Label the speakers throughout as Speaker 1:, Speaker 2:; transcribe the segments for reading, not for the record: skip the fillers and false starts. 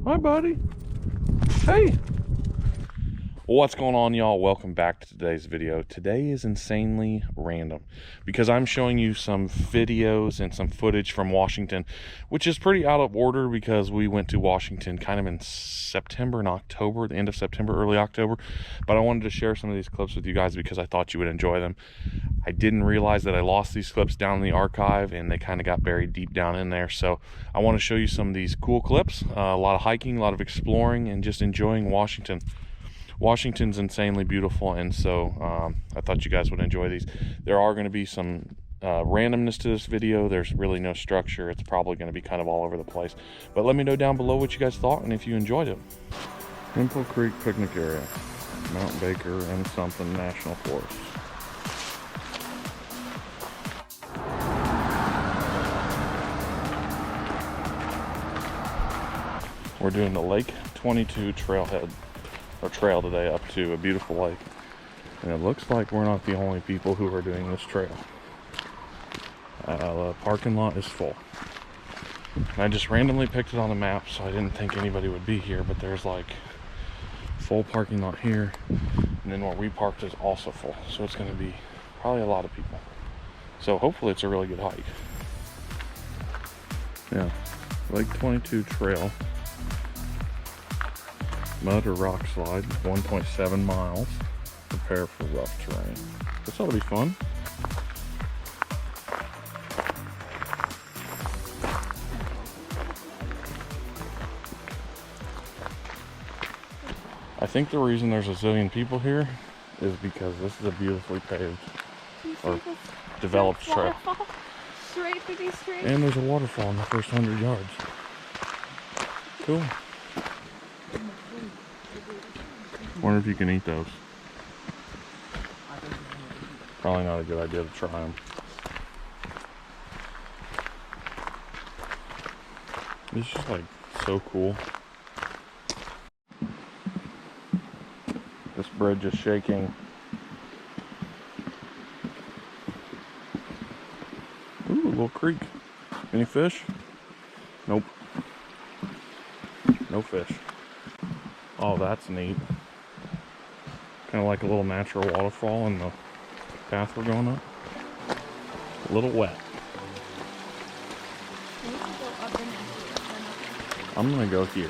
Speaker 1: Hi, buddy. Hey. What's going on, y'all? Welcome back to today's video. Today is insanely random because I'm showing you some videos and some footage from Washington, which is pretty out of order because we went to Washington kind of in September and October, the end of September, early October. But I wanted to share some of these clips with you guys because I thought you would enjoy them. I didn't realize that I lost these clips down in the archive and they kind of got buried deep down in there. So I want to show you some of these cool clips, a lot of hiking, a lot of exploring, and just enjoying Washington. Washington's insanely beautiful, and so I thought you guys would enjoy these. There are going to be some randomness to this video. There's really no structure. It's probably going to be kind of all over the place. But let me know down below what you guys thought and if you enjoyed it. Pimple Creek Picnic Area, Mount Baker and something National Forest. We're doing the Lake 22 trailhead. Or trail today up to a beautiful lake, and it looks like we're not the only people who are doing this trail. The parking lot is full, and I just randomly picked it on the map, so I didn't think anybody would be here, but there's like full parking lot here, and then where we parked is also full, so it's going to be probably a lot of people. So hopefully it's a really good hike. Yeah, Lake 22 trail. Mud or rock slide, 1.7 miles. Prepare for rough terrain. This ought to be fun. I think the reason there's a zillion people here is because this is a beautifully paved or developed trail.
Speaker 2: Straight through these streets.
Speaker 1: And there's a waterfall in the first 100 yards. Cool. Wonder if you can eat those. Probably not a good idea to try them. It's just like so cool. This bridge is shaking. Ooh, a little creek. Any fish? Nope. No fish. Oh, that's neat. Kind of like a little natural waterfall in the path we're going up. A little wet. I'm gonna go here.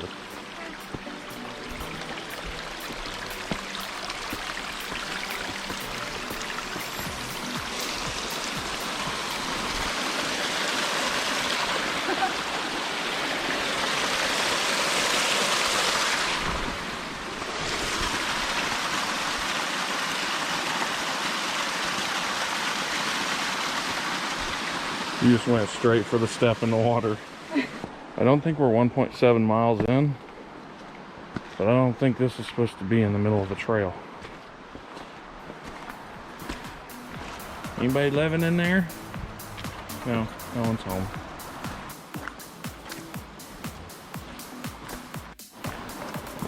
Speaker 1: You just went straight for the step in the water. I don't think we're 1.7 miles in, but I don't think this is supposed to be in the middle of a trail. Anybody living in there? No, no one's home.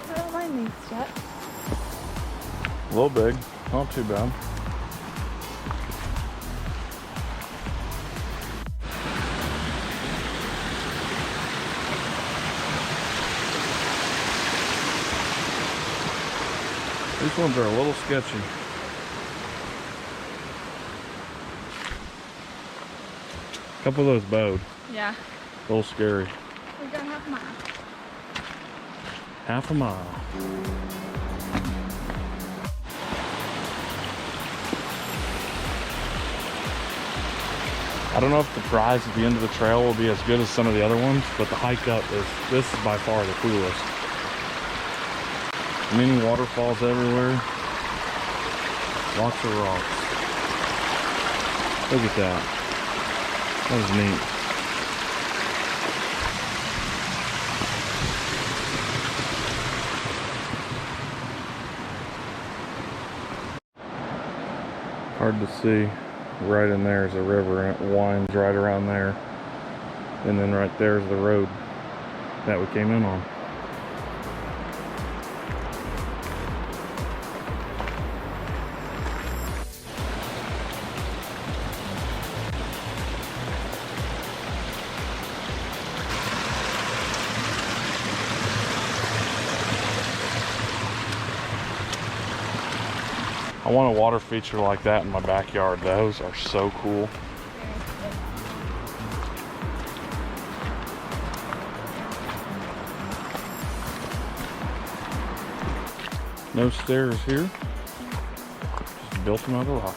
Speaker 2: I don't mind these steps.
Speaker 1: A little big, not too bad. These ones are a little sketchy. A couple of those bowed.
Speaker 2: Yeah.
Speaker 1: A little scary.
Speaker 2: We got half a mile.
Speaker 1: Half a mile. I don't know if the prize at the end of the trail will be as good as some of the other ones, but the hike up this is by far the coolest. Many waterfalls everywhere. Lots of rocks. Look at that. That was neat. Hard to see. Right in there is a river and it winds right around there. And then right there is the road that we came in on. I want a water feature like that in my backyard. Those are so cool. No stairs here. Just built them out of rocks.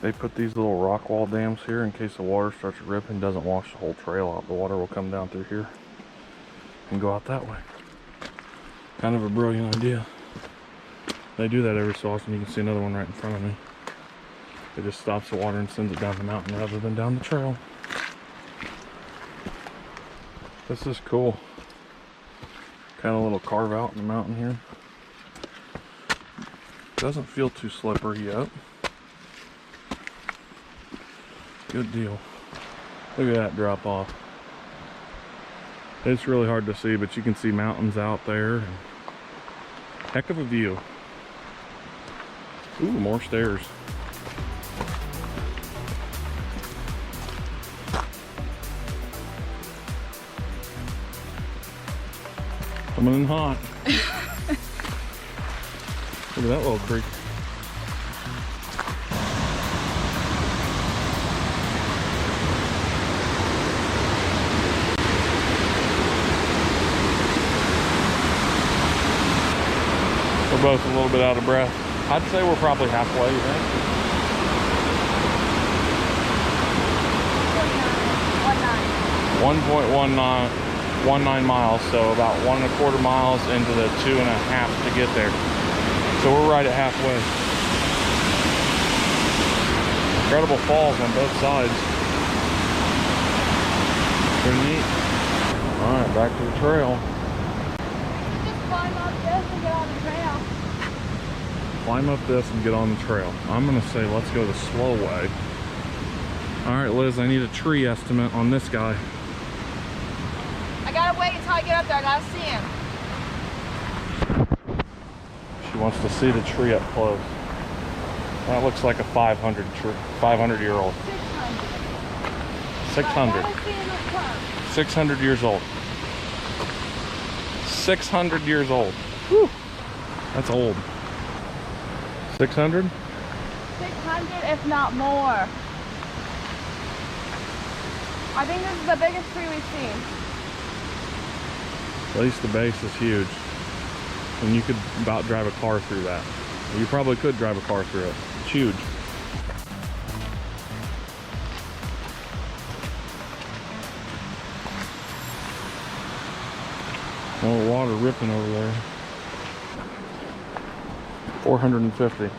Speaker 1: They put these little rock wall dams here in case the water starts ripping, doesn't wash the whole trail out. The water will come down through here and go out that way. Kind of a brilliant idea. They do that every so often. You can see another one right in front of me. It just stops the water and sends it down the mountain rather than down the trail. This is cool. Kind of a little carve out in the mountain here. Doesn't feel too slippery yet. Good deal. Look at that drop off. It's really hard to see, but you can see mountains out there. Heck of a view. Ooh, more stairs. Coming in hot. Look at that little creek. We're both a little bit out of breath. I'd say we're probably halfway, you think? 1.19 miles, so about 1.25 miles into the 2.5 to get there. So we're right at halfway. Incredible falls on both sides. Pretty neat. All right, back to the trail.
Speaker 2: Just climb up this and get on the trail.
Speaker 1: Climb up this and get on the trail. I'm gonna say let's go the slow way. All right, Liz, I need a tree estimate on this guy.
Speaker 2: I gotta wait until I get up there. I gotta see him.
Speaker 1: She wants to see the tree up close. That looks like a 500-year-old.
Speaker 2: 600.
Speaker 1: 600.
Speaker 2: I gotta see him up close.
Speaker 1: 600 years old. 600 years old. Whew. That's old. 600?
Speaker 2: 600, if not more. I think this is the biggest tree we've seen.
Speaker 1: At least the base is huge. And you could about drive a car through that. You probably could drive a car through it. It's huge. More water ripping over there. 450.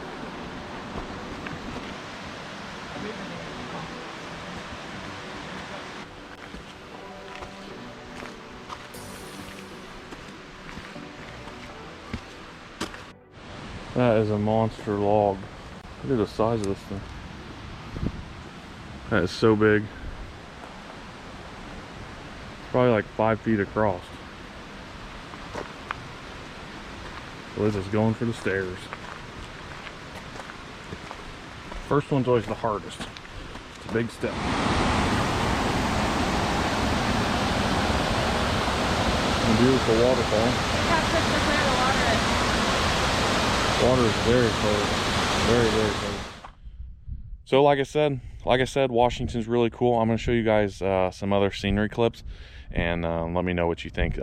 Speaker 1: That is a monster log. Look at the size of this thing. That is so big. Probably like 5 feet across. Liz is going for the stairs. First one's always the hardest. It's a big step. A beautiful waterfall.
Speaker 2: Look how crystal clear the water is.
Speaker 1: Water is very cold. Very, very cold. So like I said, Washington's really cool. I'm going to show you guys some other scenery clips and let me know what you think.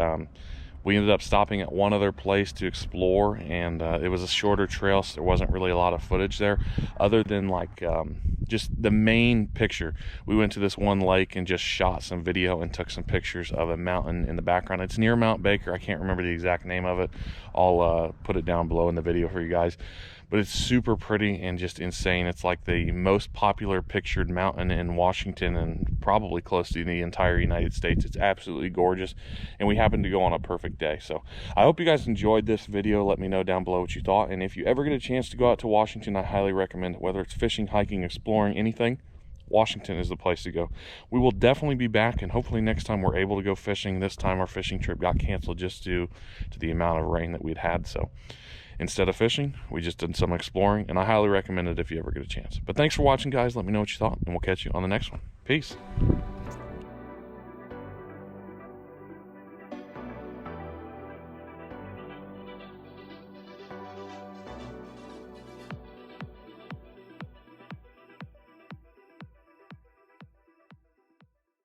Speaker 1: We ended up stopping at one other place to explore, and it was a shorter trail, so there wasn't really a lot of footage there other than like just the main picture. We went to this one lake and just shot some video and took some pictures of a mountain in the background. It's near Mount Baker. I can't remember the exact name of it. I'll put it down below in the video for you guys. But it's super pretty and just insane. It's like the most popular pictured mountain in Washington and probably close to the entire United States. It's absolutely gorgeous, and we happened to go on a perfect day. So I hope you guys enjoyed this video. Let me know down below what you thought, and if you ever get a chance to go out to Washington, I highly recommend it. Whether it's fishing, hiking, exploring, anything, Washington is the place to go. We will definitely be back, and hopefully next time we're able to go fishing. This time our fishing trip got canceled just due to the amount of rain that we'd had. So instead of fishing. We just did some exploring, and I highly recommend it if you ever get a chance. But thanks for watching, guys. Let me know what you thought, and we'll catch you on the next one. Peace.